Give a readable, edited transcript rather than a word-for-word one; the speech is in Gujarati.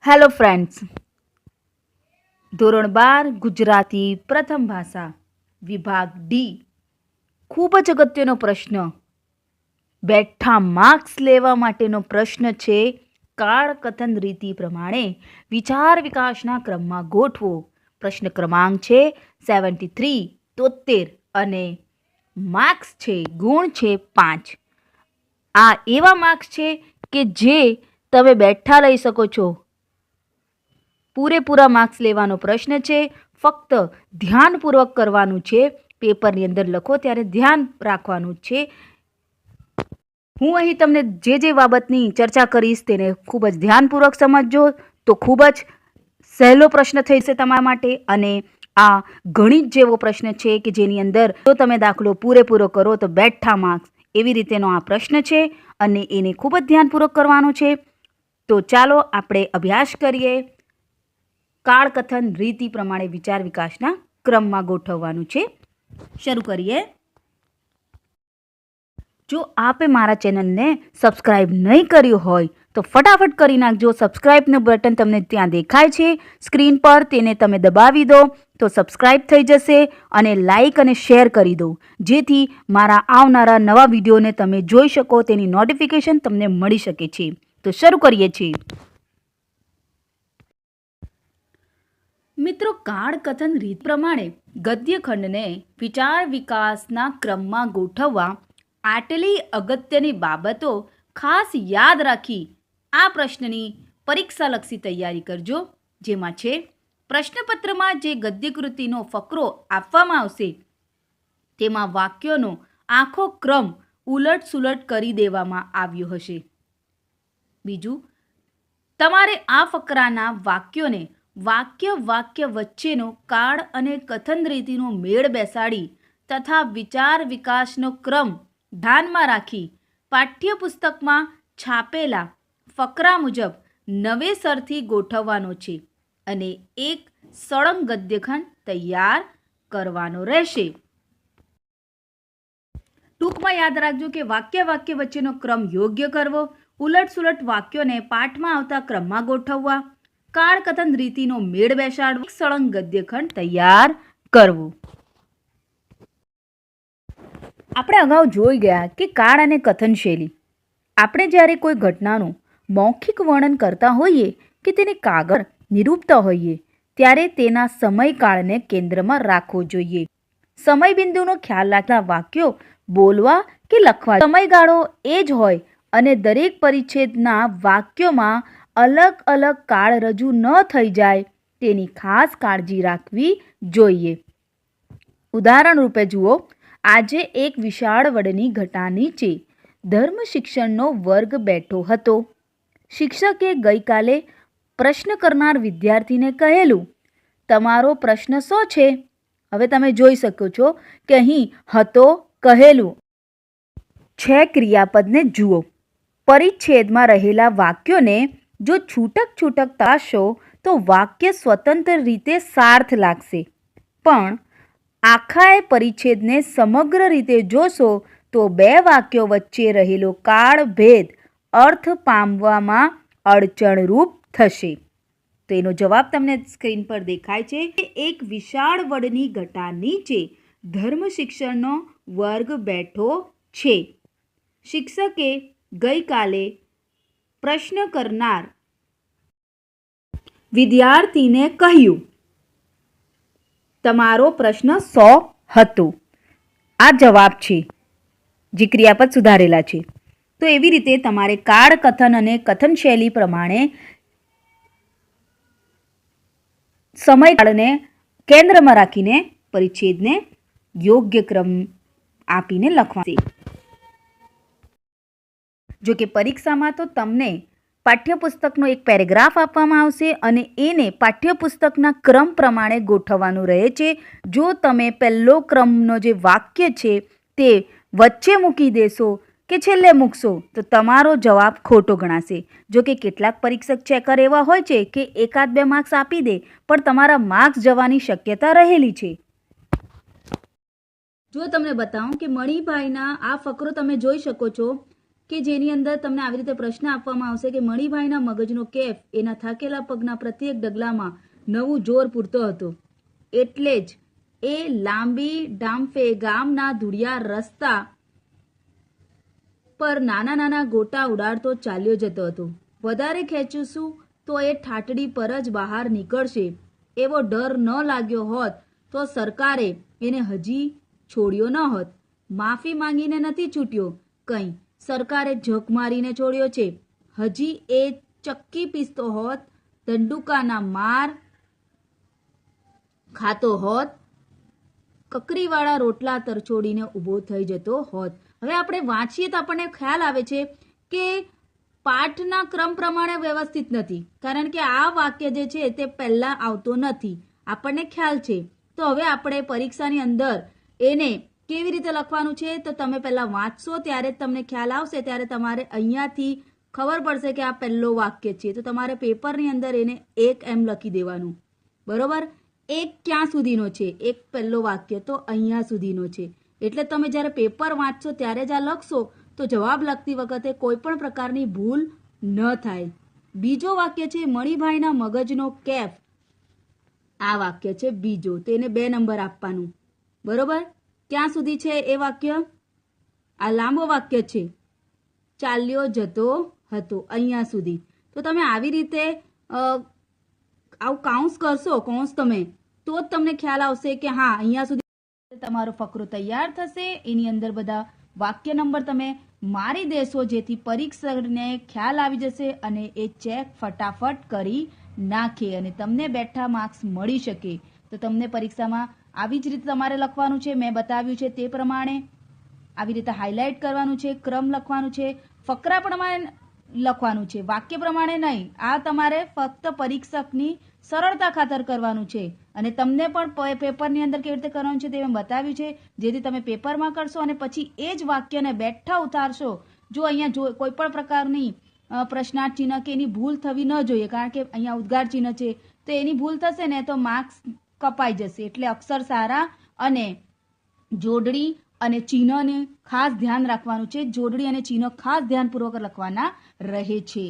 હેલો ફ્રેન્ડ્સ, ધોરણ 12 ગુજરાતી પ્રથમ ભાષા વિભાગ ડી. ખૂબ જ અગત્યનો પ્રશ્ન, બેઠા માર્ક્સ લેવા માટેનો પ્રશ્ન છે. કાળકથન રીતિ પ્રમાણે વિચાર વિકાસના ક્રમમાં ગોઠવો. પ્રશ્ન ક્રમાંક છે 73 અને માર્ક્સ છે, ગુણ છે 5. આ એવા માર્ક્સ છે કે જે તમે બેઠા લઈ શકો છો. પૂરેપૂરા માર્ક્સ લેવાનો પ્રશ્ન છે. ફક્ત ધ્યાનપૂર્વક કરવાનું છે. પેપરની અંદર લખો ત્યારે ધ્યાન રાખવાનું છે. હું અહીં તમને જે બાબતની ચર્ચા કરીશ તેને ખૂબ જ ધ્યાનપૂર્વક સમજજો તો ખૂબ જ સહેલો પ્રશ્ન થઈ જશે તમારા માટે. અને આ ગણિત જેવો પ્રશ્ન છે કે જેની અંદર જો તમે દાખલો પૂરેપૂરો કરો તો બેઠા માર્ક્સ, એવી રીતેનો આ પ્રશ્ન છે અને એને ખૂબ જ ધ્યાનપૂર્વક કરવાનો છે. તો ચાલો આપણે અભ્યાસ કરીએ. કાળકથન રીતિ પ્રમાણે વિચાર વિકાસના ક્રમમાં ગોઠવવાનું છે. શરૂ કરીએ. જો આપે મારા ચેનલને સબસ્ક્રાઇબ નહીં કર્યું હોય તો ફટાફટ કરી નાખજો. સબસ્ક્રાઇબનું બટન તમને ત્યાં દેખાય છે સ્ક્રીન પર, તેને તમે દબાવી દો તો સબસ્ક્રાઇબ થઈ જશે. અને લાઇક અને શેર કરી દો જેથી મારા આવનારા નવા વિડીયોને તમે જોઈ શકો, તેની નોટિફિકેશન તમને મળી શકે છે. તો શરૂ કરીએ છીએ. મિત્રો, કાળકથન રીત પ્રમાણે ગદ્યખંડને વિચાર વિકાસના ક્રમમાં ગોઠવવા આટલી અગત્યની બાબતો ખાસ યાદ રાખી આ પ્રશ્નની પરીક્ષાલક્ષી તૈયારી કરજો. જેમાં છે, પ્રશ્નપત્રમાં જે ગદ્યકૃતિનો ફકરો આપવામાં આવશે તેમાં વાક્યોનો આખો ક્રમ ઉલટસુલટ કરી દેવામાં આવ્યો હશે. બીજું, તમારે આ ફકરાના વાક્યોને વાક્ય વચ્ચેનો કાળ અને કથન રીતિનો મેળ બેસાડી તથા વિચાર વિકાસનો ક્રમ ધ્યાનમાં રાખી પાઠ્યપુસ્તકમાં છાપેલા ફકરા મુજબ નવેસરથી ગોઠવવાનો છે અને એક સળંગ ગદ્યખંડ તૈયાર કરવાનો રહેશે. ટૂંકમાં યાદ રાખજો કે વાક્ય વચ્ચેનો ક્રમ યોગ્ય કરવો, ઉલટસુલટ વાક્યોને પાઠમાં આવતા ક્રમમાં ગોઠવવા, કાળકથન રીતિનો મેળ બેસાડવો, સળંગ ગદ્યખંડ તૈયાર કરવું. આપણે અગાઉ જોઈ ગયા કે કાળ અને કથન શૈલી. આપણે જ્યારે કોઈ ઘટનાનું મૌખિક વર્ણન કરતા હોઈએ કે તેને કાગળ નિરૂપતા હોઈએ ત્યારે તેના સમયકાળને કેન્દ્રમાં રાખવો જોઈએ. સમયબિંદુનો ખ્યાલ રાખતા વાક્યો બોલવા કે લખવા સમયગાળો એ જ હોય અને દરેક પરિચ્છેદના વાક્યોમાં અલગ અલગ કાળ રજૂ ન થઈ જાય તેની ખાસ કાળજી રાખવી જોઈએ. ઉદાહરણ રૂપે જુઓ, આજે એક વિશાળ વડની ઘટા નીચે ધર્મ શિક્ષણનો વર્ગ બેઠો હતો. શિક્ષકે ગઈકાલે પ્રશ્ન કરનાર વિદ્યાર્થીને કહેલું, તમારો પ્રશ્ન શું છે? હવે તમે જોઈ શકો છો કે અહીં હતો, કહેલું છે ક્રિયાપદને જુઓ. પરિચ્છેદમાં રહેલા વાક્યોને જો છૂટક તાશો તો વાક્ય સ્વતંત્ર રીતે સાર્થ લાગશે, પણ આખા પરિચ્છેદને સમગ્ર રીતે જોશો તો બે વાક્યો વચ્ચે રહેલો કાળ ભેદ અર્થ પામવામાં અડચણરૂપ થશે. તો એનો જવાબ તમને સ્ક્રીન પર દેખાય છે. એક વિશાળ વડની ઘટા નીચે ધર્મ શિક્ષણનો વર્ગ બેઠો છે. શિક્ષકે ગઈકાલે પ્રશ્ન કરનાર વિદ્યાર્થીને કહ્યું, તમારો પ્રશ્ન શું હતો? આ જવાબ છે જે ક્રિયાપદ સુધારેલા છે. તો એવી રીતે તમારે કાળ કથન અને કથન શૈલી પ્રમાણે સમયકાળને કેન્દ્રમાં રાખીને પરિચ્છેદને યોગ્ય ક્રમ આપીને લખવા. જો કે પરીક્ષામાં તો તમને પાઠ્યપુસ્તકનો એક પેરેગ્રાફ આપવામાં આવશે અને એને પાઠ્યપુસ્તકના ક્રમ પ્રમાણે ગોઠવવાનું રહે છે. જો તમે પહેલો ક્રમનો જે વાક્ય છે તે વચ્ચે મૂકી દેશો કે છેલ્લે મૂકશો તો તમારો જવાબ ખોટો ગણાશે. જો કે કેટલાક પરીક્ષક ચેકર એવા હોય છે કે 1-2 માર્ક્સ આપી દે પણ તમારા માર્ક્સ જવાની શક્યતા રહેલી છે. જો તમને બતાવું કે મણિભાઈના આ ફકરો તમે જોઈ શકો છો કે જેની અંદર તમને આવી રીતે પ્રશ્ન આપવામાં આવશે કે મણિભાઈના મગજનો કેફ એના થાકેલા પગના પ્રત્યેક ડગલામાં નવું જોર પૂરતો હતો. એટલે જ એ લાંબી ડાંફે ગામના ધૂળિયા રસ્તા પર નાના નાના ગોટા ઉડાડતો ચાલ્યો જતો હતો. વધારે ખેંચીશું તો એ ઠાટડી પર જ બહાર નીકળશે એવો ડર ન લાગ્યો હોત તો સરકારે એને હજી છોડ્યો ન હોત. માફી માંગીને નથી છૂટ્યો કંઈ, સરકારે ઝક મારીને છોડ્યો છે. હજી એ ચક્કી પીસતો હોત, દંડુકાના માર ખાતો હોત, કકરીવાળા રોટલા તરછોડીને ઊભો થઈ જતો હોત. હવે આપણે વાંચીએ તો આપણને ખ્યાલ આવે છે કે પાઠના ક્રમ પ્રમાણે વ્યવસ્થિત નથી, કારણ કે આ વાક્ય જે છે તે પહેલા આવતો નથી, આપણને ખ્યાલ છે. તો હવે આપણે પરીક્ષાની અંદર એને કેવી રીતે લખવાનું છે તો તમે પહેલા વાંચશો ત્યારે જ તમને ખ્યાલ આવશે. ત્યારે તમારે અહીંયાથી ખબર પડશે કે આ પહેલો વાક્ય છે, તો તમારે પેપરની અંદર એને 1 એમ લખી દેવાનું. બરોબર? 1 ક્યાં સુધીનો છે? 1 પહેલો વાક્ય તો અહીંયા સુધીનો છે. એટલે તમે જ્યારે પેપર વાંચશો ત્યારે જ આ લખશો તો જવાબ લખતી વખતે કોઈ પણ પ્રકારની ભૂલ ન થાય. બીજો વાક્ય છે મણિભાઈના મગજનો કેફ. આ વાક્ય છે બીજો, તો એને 2 નંબર આપવાનું. બરોબર? ક્યાં સુધી છે એ વાક્ય? આ લાંબો વાક્ય છે, ચાલ્યો જતો હતો અહીંયા સુધી. તો તમે આવી રીતે આવું કાઉન્સ કરશો, કૌંસ તમે, તો જ તમને ખ્યાલ આવશે કે હા અહીંયા સુધી તમારો ફકરો તૈયાર થશે. એની અંદર બધા વાક્ય નંબર તમે મારી દેશો જેથી પરીક્ષકને ખ્યાલ આવી જશે અને એ ચેક ફટાફટ કરી નાખે અને તમને બેઠા માર્ક્સ મળી શકે. તો તમને પરીક્ષામાં આવી જ રીતે તમારે લખવાનું છે, મેં બતાવ્યું છે તે પ્રમાણે આવી રીતે હાઇલાઇટ કરવાનું છે, ક્રમ લખવાનું છે, ફકરા પ્રમાણે લખવાનું છે, વાક્ય પ્રમાણે નહીં. આ તમારે ફક્ત પરીક્ષકની સરળતા ખાતર કરવાનું છે અને તમને પણ પેપરની અંદર કેવી રીતે કરવાનું છે તે મેં બતાવ્યું છે, જેથી તમે પેપરમાં કરશો અને પછી એ જ વાક્યને બેઠા ઉતારશો. જો અહીંયા કોઈ પણ પ્રકારની પ્રશ્નાર્થ ચિહ્ન કે એની ભૂલ થવી ન જોઈએ, કારણ કે અહીંયા ઉદ્ગાર ચિહ્ન છે, તો એની ભૂલ થશે ને તો માર્ક્સ કપાઈ જશે. એટલે અક્ષર સારા અને જોડણી અને ચિહ્નને ખાસ ધ્યાન રાખવાનું છે. જોડણી અને ચિહ્ન ખાસ ધ્યાનપૂર્વક લખવાના રહે છે.